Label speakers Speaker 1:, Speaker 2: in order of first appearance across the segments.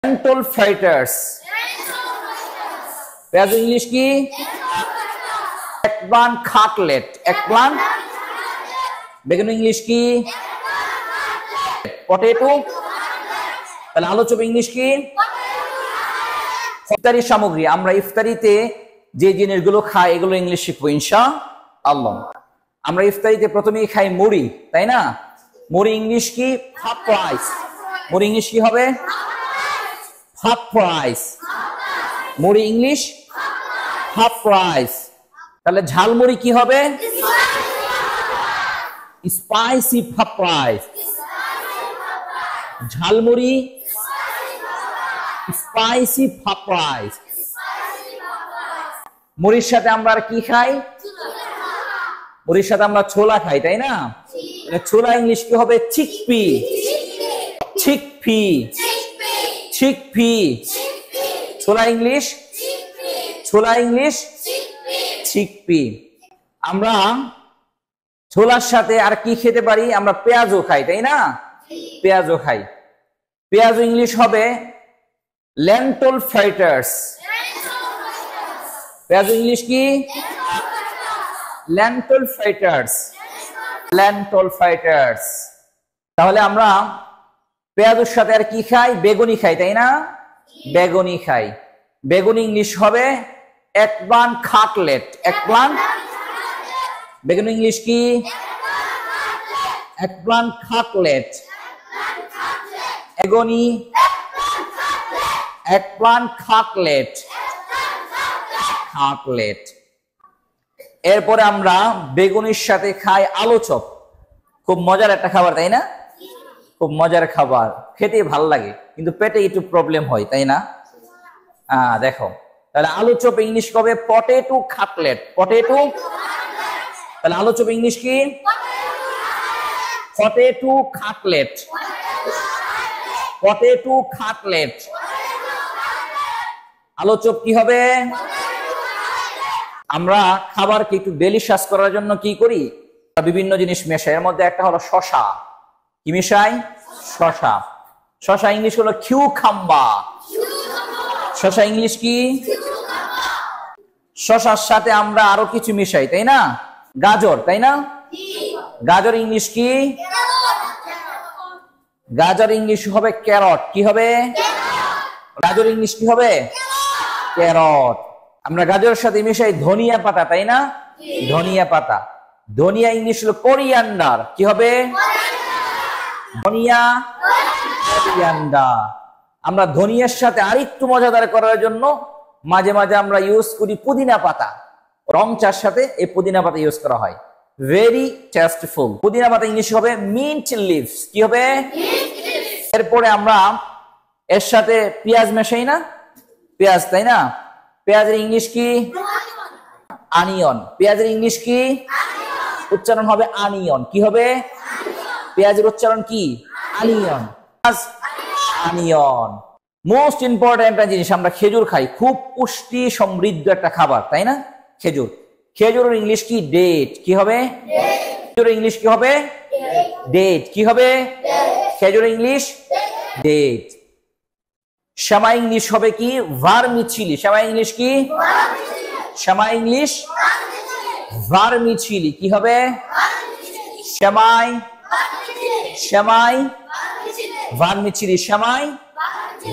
Speaker 1: Lentil fighters. পেঁয়াজ English কি? eggplant cutlet. eggplant. বেগুন ইংলিশ কি? potato. তাহলে আলোচক ইংলিশ কি? ইফতারি সামগ্রী। আমরা ইফতারিতে যে জিনিসগুলো খাই এগুলো ইংলিশ শিখবো ইনশাআল্লাহ। আমরা ইফতারিতে প্রথমেই খাই মুড়ি, তাই না? মুড়ি ইংলিশ কি? Half rice. মুড়ি ইংলিশ কি হবে? Half rice. মুড়ি ইংলিশ হাফ রাইস। তাহলে ঝালমুড়ি কি হবে? Spicy half rice. Jhalmuri spicy half rice. মুড়ির সাথে আমরা আর কি খাই? মুড়ির সাথে আমরা ছোলা খাই, তাই না? ছোলা ইংলিশ কি হবে? চিকপি। চিকপি। চিকপি। ছোলা ইংলিশ চিকপি। আমরা ছোলার সাথে আর কি খেতে পারি? আমরা পেঁয়াজও খাই, তাই না? পেঁয়াজও খাই। পেঁয়াজ ইংলিশ হবে lentil fighters. পেঁয়াজ ইংলিশ কি? lentil fighters. lentil fighters. তাহলে আমরা পেঁয়াজের সাথে আর কি খাই? বেগুনি খাই, তাই না? বেগুনি খাই। বেগুনি ইংলিশ হবে eggplant cutlet. eggplant. বেগুন ইংলিশ কি? eggplant cutlet. বেগুনি eggplant cutlet. cutlet. এরপরে আমরা বেগুনির সাথে খাই আলু চপ। খুব মজার একটা খাবার, তাই না? খুব মজার খাবার, খেতে ভালো লাগে, কিন্তু পেটে একটু প্রবলেম হয়, তাই না? দেখো, তাহলে আলু চপ ইংলিশ হবে পটেটো কাটলেট। পটেটো। তাহলে আলু চপ ইংলিশ কি? Potato cutlet. Potato cutlet. আলু চপ কি হবে? আমরা খাবারকে একটু ডেলিশাস করার জন্য কি করি? বিভিন্ন জিনিস মেশাই। এর মধ্যে একটা হলো শসা। কি মিশাই? শসা। শসা ইংলিশ হলো কিউকাম্বার। শসা ইংলিশ কি? শসার সাথে আমরা আরো কিছু মিশাই, তাই না? গাজর, তাই না? গাজর ইংলিশ কি? গাজর ইংলিশ হবে ক্যারট। কি হবে? গাজর ইংলিশ কি হবে? ক্যারট। আমরা গাজরের সাথে মিশাই ধনিয়া পাতা, তাই না? ধনিয়া পাতা। ধনিয়া ইংলিশ হলো কোরিয়ান্ডার। কি হবে? ধনিয়া কোরিয়ান্ডার। আমরা ধনিয়ার সাথে আরেকটু মজাদার করার জন্য মাঝে মাঝে আমরা ইউজ করি পুদিনা পাতা। রং চার সাথে এই পুদিনা পাতা ইউজ করা হয়। Very tasteful. পুদিনা পাতা ইংলিশ হবে মিন্ট লিভস। কি হবে? এরপরে আমরা এর সাথে পেঁয়াজ মেশাই না? পেঁয়াজ, তাই না? পেঁয়াজের ইংলিশ কি? আনিয়ন। পেঁয়াজের ইংলিশ কি? উচ্চারণ হবে আনিয়ন। কি হবে? পেঁয়াজের উচ্চারণ কি? আনিয়ন। আনিয়ন। মোস্ট ইম্পর্টেন্ট একটা জিনিস, আমরা খেজুর খাই। খুব পুষ্টি সমৃদ্ধ একটা খাবার, তাই না? খেজুর। খেজুরের ইংলিশ কি? ডেট। কি হবে? খেজুরের ইংলিশ কি হবে? ডেট। কি হবে? খেজুরের ইংলিশ ডেট। সেমাই ইংলিশ হবে কি? ভার্মিচিলি। সেমাই ইংলিশ কি? সেমাই ইংলিশ ভার্মিচিলি। কি হবে? সেমাই সেমাই ভার্মিচিলি। সেমাই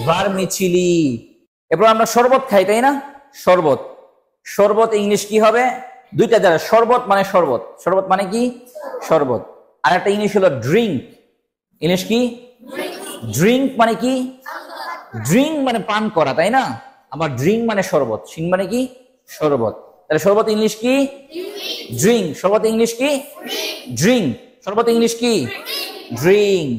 Speaker 1: ভার্মিচিলি। এরপর আমরা শরবত খাই, তাই না? শরবত। শরবত ইংলিশ কি হবে? দুইটা জায়গা। শরবত মানে শরবত। শরবত মানে কি? শরবত। আর একটা ইংলিশ হলো ড্রিঙ্ক। ইংলিশ কি? ড্রিঙ্ক মানে কি? ড্রিঙ্ক মানে পান করা, তাই না? আবার ড্রিঙ্ক মানে শরবত। সিং মানে কি? শরবত। তাহলে শরবত ইংলিশ কি? ড্রিঙ্ক। শরবত ইংলিশ কি? ড্রিঙ্ক। শরবত ইংলিশ কি? ড্রিঙ্ক।